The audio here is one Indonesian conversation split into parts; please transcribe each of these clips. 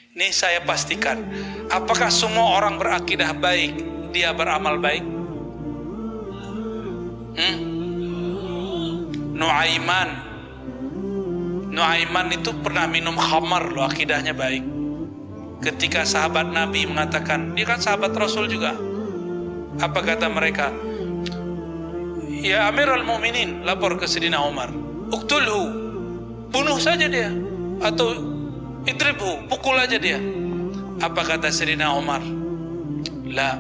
Ini saya pastikan. Apakah semua orang berakidah baik dia beramal baik? Nuaiman itu pernah minum khamar loh, akidahnya baik. Ketika sahabat Nabi mengatakan, dia kan sahabat Rasul juga. Apa kata mereka? Ya Amirul Mu'minin, lapor ke Sayyidina Umar, uqtulhu, bunuh saja dia, atau idribhu, pukul aja dia. Apa kata Sayyidina Umar? La,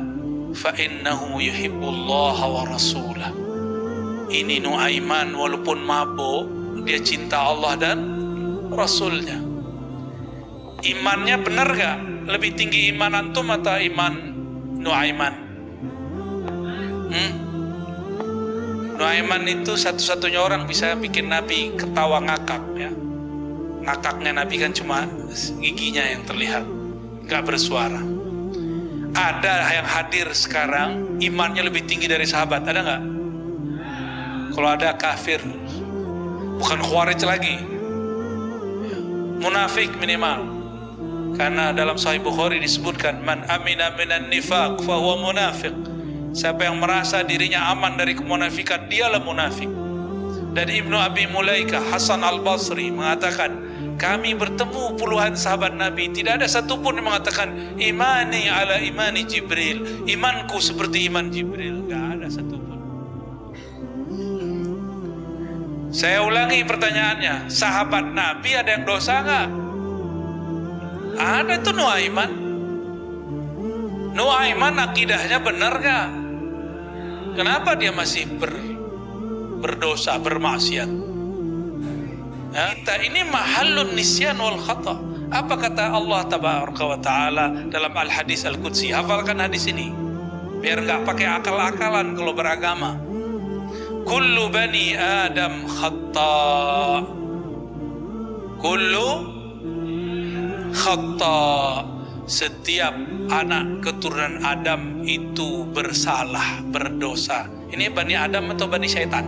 fa innahu yuhibbullaha wa rasulah. Ini Nuaiman walaupun mabuk, dia cinta Allah dan Rasulnya. Imannya benar gak? Lebih tinggi iman antum atau iman Nuaiman? Nuaiman itu satu-satunya orang bisa bikin Nabi ketawa ngakak ya. Ngakaknya Nabi kan cuma giginya yang terlihat, gak bersuara. Ada yang hadir sekarang imannya lebih tinggi dari sahabat, ada gak? Kalau ada kafir, bukan khawarij lagi, munafik minimal. Karena dalam Sahih Bukhari disebutkan, man amina minan nifaq fahuwa munafiq. Siapa yang merasa dirinya aman dari kemunafikan, dialah munafik. Dan Ibnu Abi Mulaikah Hasan Al-Basri mengatakan, kami bertemu puluhan sahabat Nabi, tidak ada satupun yang mengatakan imani ala imani Jibril, imanku seperti iman Jibril. Gak ada satupun. Saya ulangi pertanyaannya, sahabat Nabi ada yang dosa gak? Ada tuh Nuaiman. Nuaiman akidahnya benar gak? Kenapa dia masih berdosa, bermaksiat? Ya, kita ini mahallun nisyan wal khata. Apa kata Allah tabaraka wa ta'ala dalam al-hadis al-qudsi? Hafalkan hadis ini biar gak pakai akal-akalan kalau beragama. Kullu bani Adam khata, kullu khata. Setiap anak keturunan Adam itu bersalah, berdosa. Ini Bani Adam atau Bani Syaitan?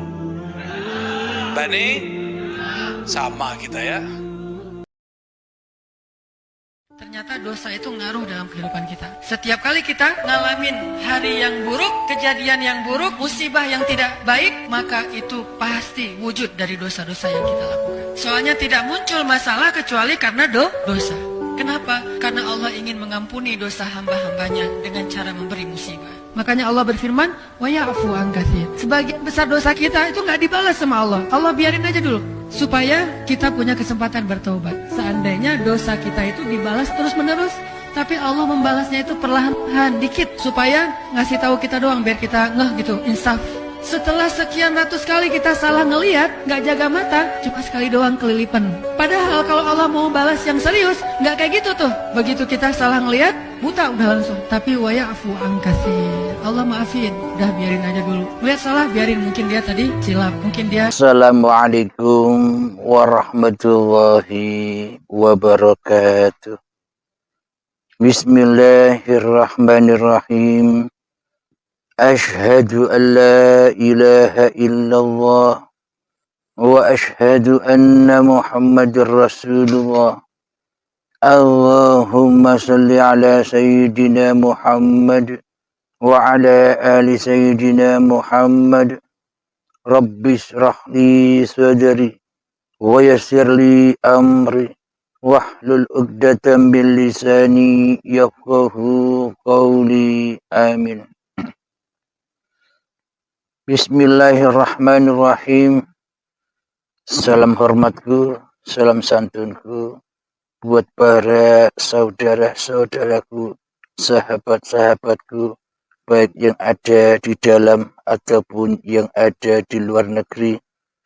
Bani, sama kita ya. Ternyata dosa itu ngaruh dalam kehidupan kita. Setiap kali kita ngalamin hari yang buruk, kejadian yang buruk, musibah yang tidak baik, maka itu pasti wujud dari dosa-dosa yang kita lakukan. Soalnya tidak muncul masalah kecuali karena dosa. Kenapa? Karena Allah ingin mengampuni dosa hamba-hambanya dengan cara memberi musibah. Makanya Allah berfirman, wa ya'fu an katsir. Sebagian besar dosa kita itu nggak dibalas sama Allah. Allah biarin aja dulu supaya kita punya kesempatan bertobat. Seandainya dosa kita itu dibalas terus-menerus, tapi Allah membalasnya itu perlahan-lahan dikit supaya ngasih tahu kita doang biar kita ngeh gitu, insaf. Setelah sekian ratus kali kita salah ngelihat, nggak jaga mata, cuma sekali doang kelilipan. Padahal kalau Allah mau balas yang serius, nggak kayak gitu tuh. Begitu kita salah ngelihat, buta udah langsung. Tapi wa ya'fu an katsir. Allah maafin, udah biarin aja dulu. Lihat salah, biarin, mungkin dia tadi silap, mungkin dia. Assalamualaikum warahmatullahi wabarakatuh. Bismillahirrahmanirrahim. Ashhadu an la ilaha illallah wa ashhadu anna Muhammadar Rasulullah. Allahumma salli ala Sayyidina Muhammad wa ala ali Sayyidina Muhammad. Rabbi shrah li sadri wa yassir li amri wahlul 'uqdatam min lisani yafqahu qawli. Amin. Bismillahirrahmanirrahim. Salam hormatku, salam santunku buat para saudara-saudaraku, sahabat-sahabatku, baik yang ada di dalam ataupun yang ada di luar negeri.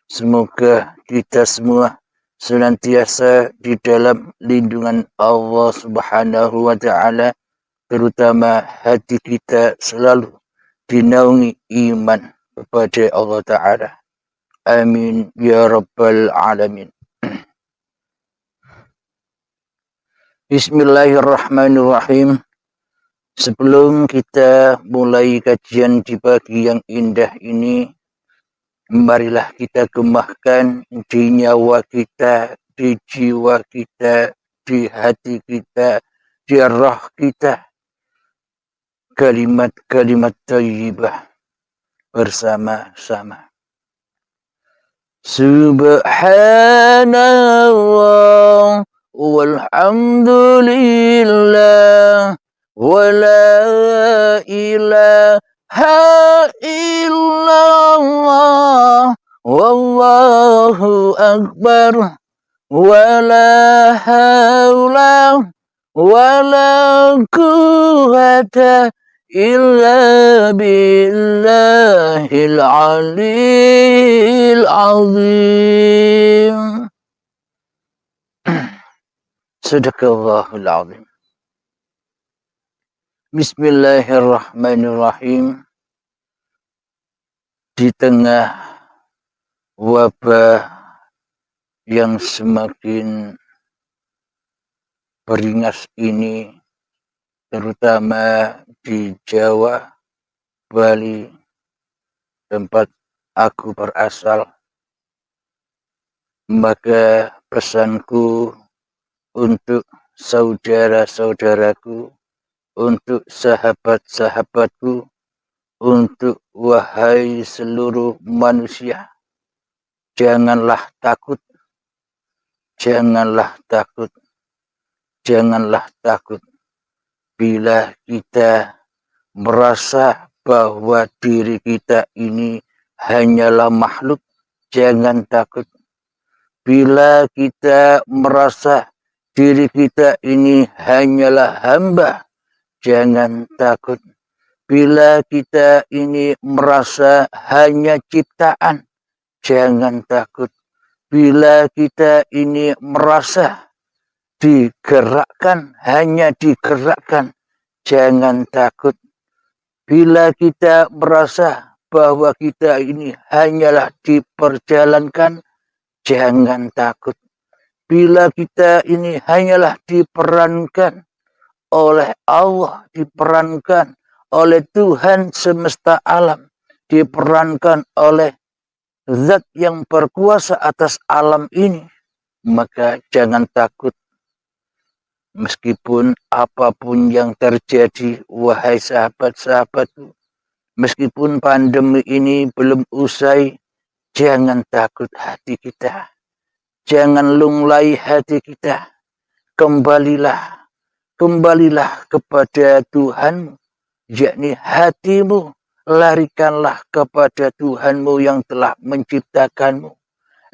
Semoga kita semua senantiasa di dalam lindungan Allah Subhanahu wa ta'ala, terutama hati kita selalu dinaungi iman kepada Allah Ta'ala. Amin ya Rabbal Alamin. Bismillahirrahmanirrahim. Sebelum kita mulai kajian di pagi yang indah ini, marilah kita gemahkan di nyawa kita, di jiwa kita, di hati kita, jarah kita kalimat-kalimat thayyibah bersama-sama. Subhanallah walhamdulillah wa la ilaha illallah wallahu akbar wa la hawla wa la quwwata illa billahil aliyil azim. Sadaqallahul azim. Bismillahirrahmanirrahim. Di tengah wabah yang semakin beringas ini, terutama di Jawa, Bali, tempat aku berasal, maka pesanku untuk saudara-saudaraku, untuk sahabat-sahabatku, untuk wahai seluruh manusia, janganlah takut, janganlah takut, janganlah takut. Bila kita merasa bahwa diri kita ini hanyalah makhluk, jangan takut. Bila kita merasa diri kita ini hanyalah hamba, jangan takut. Bila kita ini merasa hanya ciptaan, jangan takut. Bila kita ini merasa digerakkan, hanya digerakkan, jangan takut. Bila kita merasa bahwa kita ini hanyalah diperjalankan, jangan takut. Bila kita ini hanyalah diperankan oleh Allah, diperankan oleh Tuhan semesta alam, diperankan oleh Zat yang berkuasa atas alam ini, maka jangan takut. Meskipun apapun yang terjadi, wahai sahabat-sahabatku, meskipun pandemi ini belum usai, jangan takut hati kita. Jangan lunglai hati kita. Kembalilah kepada Tuhanmu, yakni hatimu. Larikanlah kepada Tuhanmu yang telah menciptakanmu.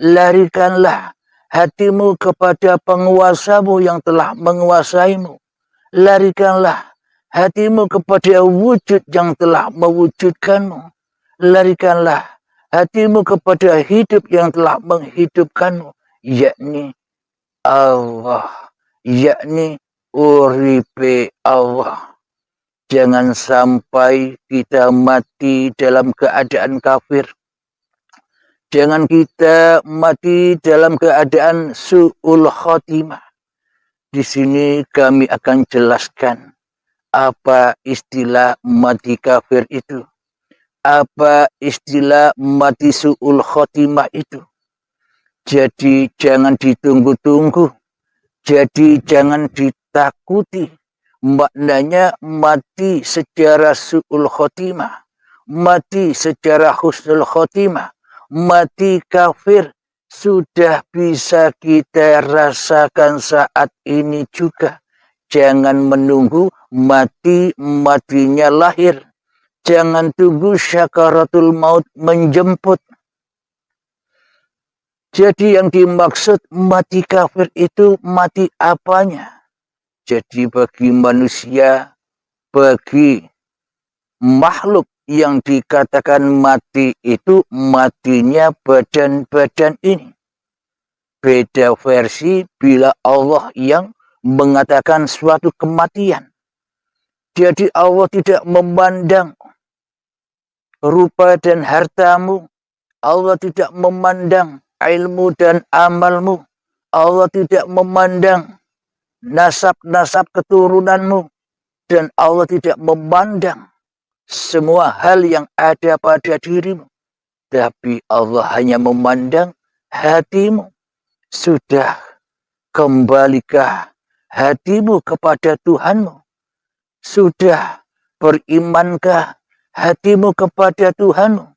Larikanlah hatimu kepada penguasamu yang telah menguasaimu. Larikanlah hatimu kepada wujud yang telah mewujudkanmu. Larikanlah hatimu kepada hidup yang telah menghidupkanmu, yakni Allah, yakni uripe Allah. Jangan sampai kita mati dalam keadaan kafir. Jangan kita mati dalam keadaan su'ul khotimah. Di sini kami akan jelaskan apa istilah mati kafir itu. Apa istilah mati su'ul khotimah itu. Jadi jangan ditunggu-tunggu. Jadi jangan ditakuti. Maknanya mati secara su'ul khotimah, mati secara husnul khotimah, mati kafir sudah bisa kita rasakan saat ini juga. Jangan menunggu matinya lahir. Jangan tunggu syakaratul maut menjemput. Jadi yang dimaksud mati kafir itu mati apanya? Jadi bagi manusia, bagi makhluk yang dikatakan mati itu matinya badan-badan ini. Beda versi bila Allah yang mengatakan suatu kematian. Jadi Allah tidak memandang rupa dan hartamu. Allah tidak memandang ilmu dan amalmu. Allah tidak memandang nasab-nasab keturunanmu, dan Allah tidak memandang semua hal yang ada pada dirimu, tapi Allah hanya memandang hatimu. Sudah kembalikah hatimu kepada Tuhanmu? Sudah berimankah hatimu kepada Tuhanmu?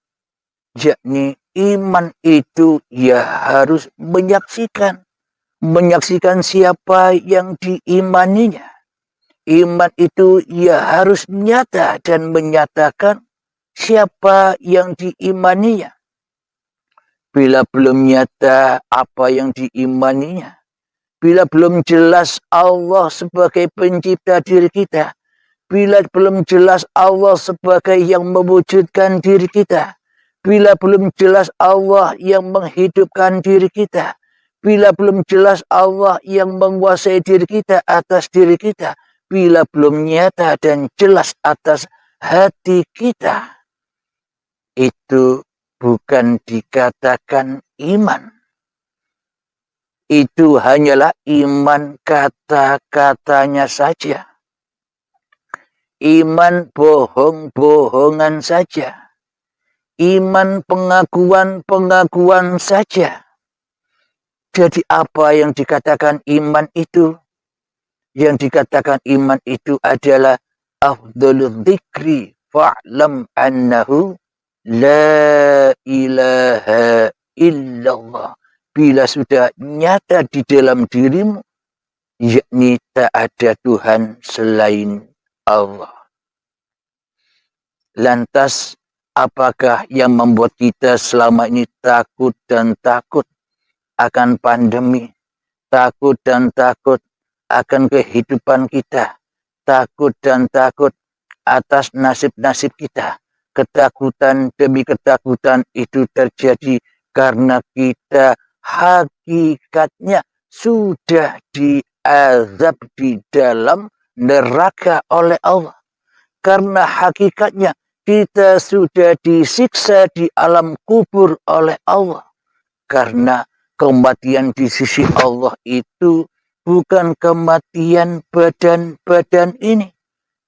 Yakni iman itu ya harus menyaksikan siapa yang diimaninya. Iman itu ya harus nyata dan menyatakan siapa yang diimaninya. Bila belum nyata apa yang diimaninya, bila belum jelas Allah sebagai pencipta diri kita, bila belum jelas Allah sebagai yang mewujudkan diri kita, bila belum jelas Allah yang menghidupkan diri kita, bila belum jelas Allah yang menguasai diri kita atas diri kita, bila belum nyata dan jelas atas hati kita, itu bukan dikatakan iman. Itu hanyalah iman kata-katanya saja. Iman bohong-bohongan saja. Iman pengakuan-pengakuan saja. Jadi apa yang dikatakan iman itu? Yang dikatakan iman itu adalah afdhalul dzikri fa'lam annahu la ilaha illallah. Bila sudah nyata di dalam dirimu, yakni tak ada Tuhan selain Allah. Lantas apakah yang membuat kita selama ini takut dan takut akan pandemi, takut dan takut akan kehidupan kita, takut dan takut atas nasib-nasib kita? Ketakutan demi ketakutan itu terjadi karena kita hakikatnya sudah diazab di dalam neraka oleh Allah. Karena hakikatnya kita sudah disiksa di alam kubur oleh Allah. Karena kematian di sisi Allah itu bukan kematian badan-badan ini.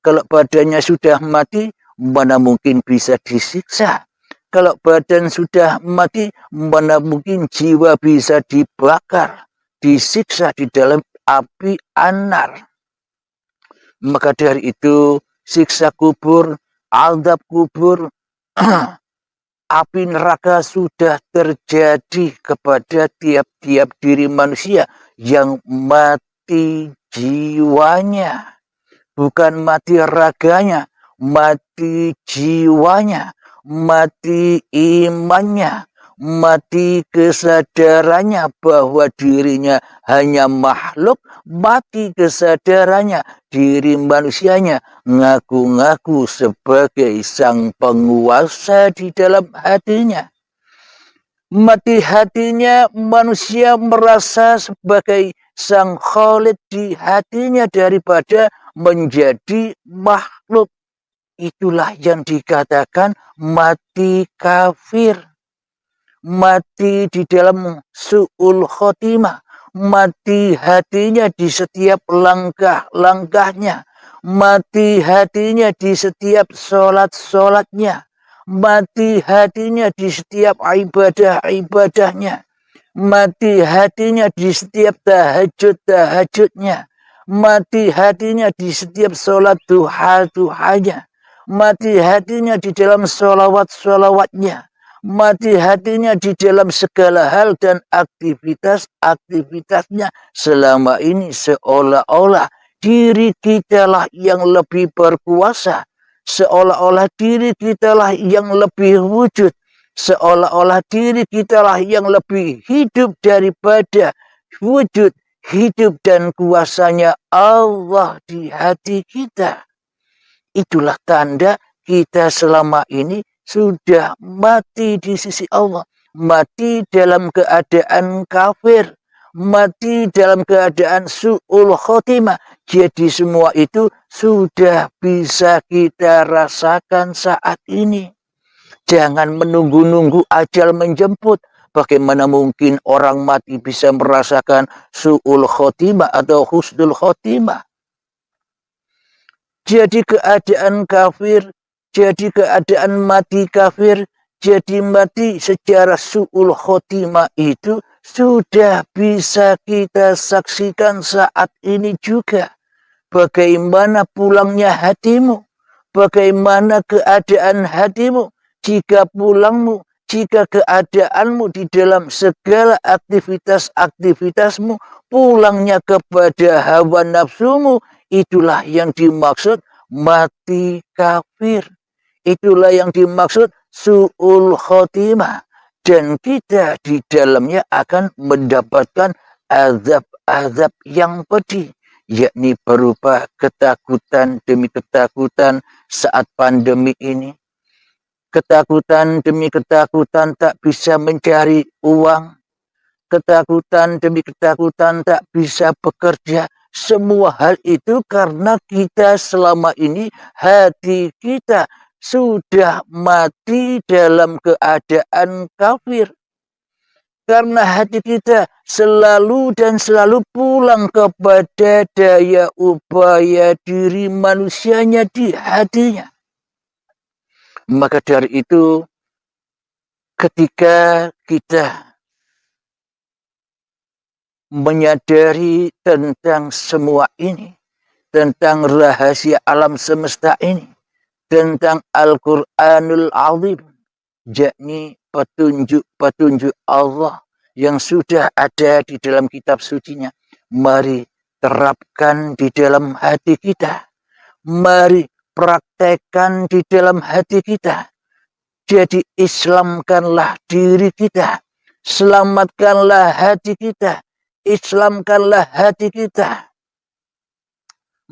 Kalau badannya sudah mati, mana mungkin bisa disiksa. Kalau badan sudah mati, mana mungkin jiwa bisa dibakar, disiksa di dalam api anar. Maka dari itu, siksa kubur, azab kubur, api neraka sudah terjadi kepada tiap-tiap diri manusia yang mati jiwanya. Bukan mati raganya, mati jiwanya, mati imannya, mati kesadarannya bahwa dirinya hanya makhluk, mati kesadarannya diri manusianya ngaku-ngaku sebagai sang penguasa di dalam hatinya. Mati hatinya manusia merasa sebagai sang khalid di hatinya daripada menjadi makhluk. Itulah yang dikatakan mati kafir. Mati di dalam su'ul khotimah. Mati hatinya di setiap langkah-langkahnya. Mati hatinya di setiap sholat-sholatnya. Mati hatinya di setiap ibadah-ibadahnya. Mati hatinya di setiap tahajud-tahajudnya. Mati hatinya di setiap sholat duha-duhanya. Mati hatinya di dalam sholawat-sholawatnya. Mati hatinya di dalam segala hal dan aktivitas-aktivitasnya. Selama ini seolah-olah diri kitalah yang lebih berkuasa. Seolah-olah diri kitalah yang lebih wujud. Seolah-olah diri kitalah yang lebih hidup daripada wujud, hidup dan kuasanya Allah di hati kita. Itulah tanda kita selama ini sudah mati di sisi Allah. Mati dalam keadaan kafir. Mati dalam keadaan su'ul khotimah. Jadi semua itu sudah bisa kita rasakan saat ini. Jangan menunggu-nunggu ajal menjemput. Bagaimana mungkin orang mati bisa merasakan su'ul khotimah atau husnul khotimah? Jadi keadaan kafir, jadi keadaan mati kafir, jadi mati secara su'ul khotimah itu sudah bisa kita saksikan saat ini juga. Bagaimana pulangnya hatimu, bagaimana keadaan hatimu, jika pulangmu, jika keadaanmu di dalam segala aktivitas-aktivitasmu, pulangnya kepada hawa nafsumu, itulah yang dimaksud mati kafir. Itulah yang dimaksud su'ul khotimah. Dan kita di dalamnya akan mendapatkan azab-azab yang pedih, yakni berupa ketakutan demi ketakutan saat pandemi ini. Ketakutan demi ketakutan tak bisa mencari uang. Ketakutan demi ketakutan tak bisa bekerja. Semua hal itu karena kita selama ini, hati kita sudah mati dalam keadaan kafir. Karena hati kita selalu dan selalu pulang kepada daya upaya diri manusianya di hatinya. Maka dari itu, ketika kita menyadari tentang semua ini, tentang rahasia alam semesta ini, tentang Al-Quranul Azim, yakni petunjuk-petunjuk Allah yang sudah ada di dalam kitab sucinya. Mari terapkan di dalam hati kita. Mari praktekkan di dalam hati kita. Jadi islamkanlah diri kita. Selamatkanlah hati kita. Islamkanlah hati kita.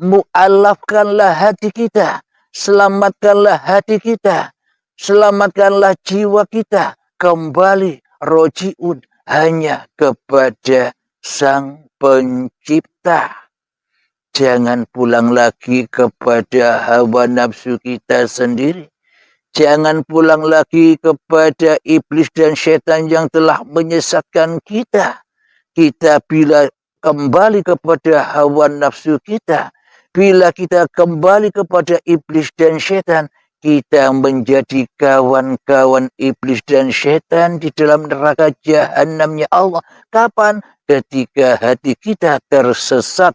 Mu'alafkanlah hati kita. Selamatkanlah hati kita. Selamatkanlah jiwa kita. Kembali roji'un hanya kepada Sang Pencipta. Jangan pulang lagi kepada hawa nafsu kita sendiri. Jangan pulang lagi kepada iblis dan setan yang telah menyesatkan kita. Kita bila kembali kepada hawa nafsu kita, bila kita kembali kepada iblis dan setan, kita menjadi kawan-kawan iblis dan setan di dalam neraka jahanamnya Allah. Kapan? Ketika hati kita tersesat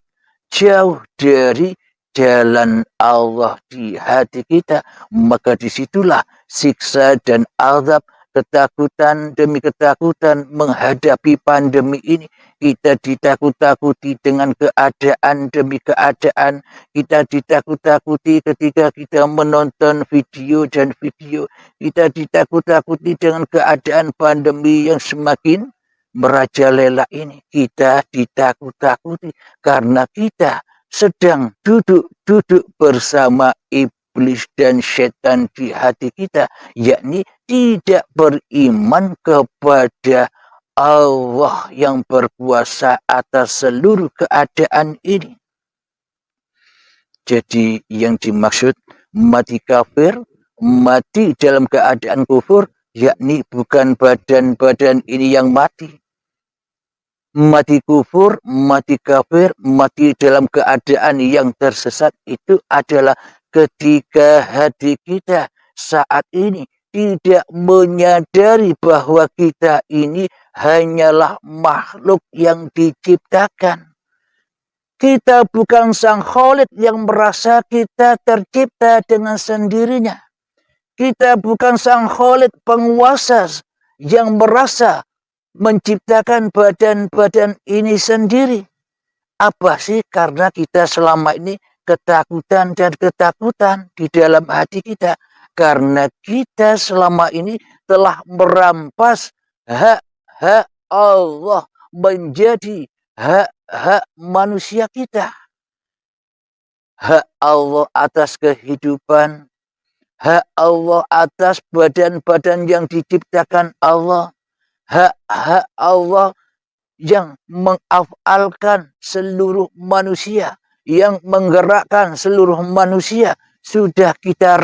jauh dari jalan Allah di hati kita, maka disitulah siksa dan azab, ketakutan demi ketakutan menghadapi pandemi ini. Kita ditakut-takuti dengan keadaan demi keadaan. Kita ditakut-takuti ketika kita menonton video dan video. Kita ditakut-takuti dengan keadaan pandemi yang semakin merajalela ini. Kita ditakut-takuti karena kita sedang duduk bersama iblis dan setan di hati kita, yakni tidak beriman kepada Allah yang berkuasa atas seluruh keadaan ini. Jadi yang dimaksud mati kafir, mati dalam keadaan kufur, yakni bukan badan-badan ini yang mati. Mati kufur, mati kafir, mati dalam keadaan yang tersesat itu adalah ketika hati kita saat ini tidak menyadari bahwa kita ini hanyalah makhluk yang diciptakan. Kita bukan Sang Khalid yang merasa kita tercipta dengan sendirinya. Kita bukan Sang Khalid penguasa yang merasa menciptakan badan-badan ini sendiri. Apa sih? Karena kita selama ini ketakutan dan ketakutan di dalam hati kita. Karena kita selama ini telah merampas hak-hak Allah menjadi hak-hak manusia kita. Hak Allah atas kehidupan, hak Allah atas badan-badan yang diciptakan Allah, hak-hak Allah yang mengafalkan seluruh manusia, yang menggerakkan seluruh manusia, sudah kita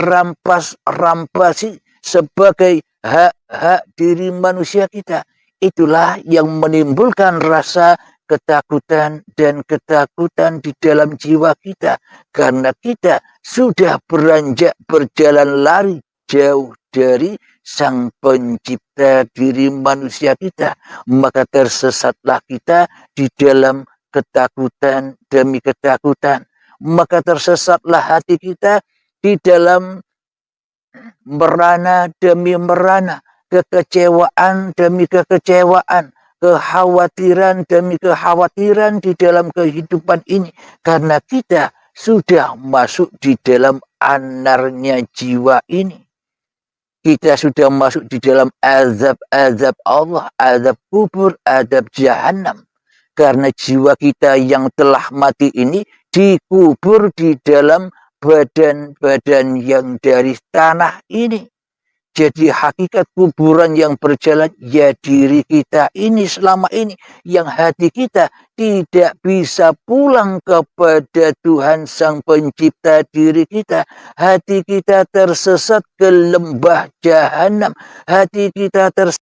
rampasi sebagai hak-hak diri manusia kita. Itulah yang menimbulkan rasa ketakutan dan ketakutan di dalam jiwa kita. Karena kita sudah beranjak berjalan lari jauh dari Sang Pencipta diri manusia kita, maka tersesatlah kita di dalam ketakutan demi ketakutan. Maka tersesatlah hati kita di dalam merana demi merana, kekecewaan demi kekecewaan, kekhawatiran demi kekhawatiran di dalam kehidupan ini. Karena kita sudah masuk di dalam anarnya jiwa ini. Kita sudah masuk di dalam azab-azab Allah, azab kubur, azab jahanam. Karena jiwa kita yang telah mati ini dikubur di dalam badan-badan yang dari tanah ini. Jadi hakikat kuburan yang berjalan ya diri kita ini selama ini. Yang hati kita tidak bisa pulang kepada Tuhan Sang Pencipta diri kita. Hati kita tersesat ke lembah jahanam. Hati kita tersesat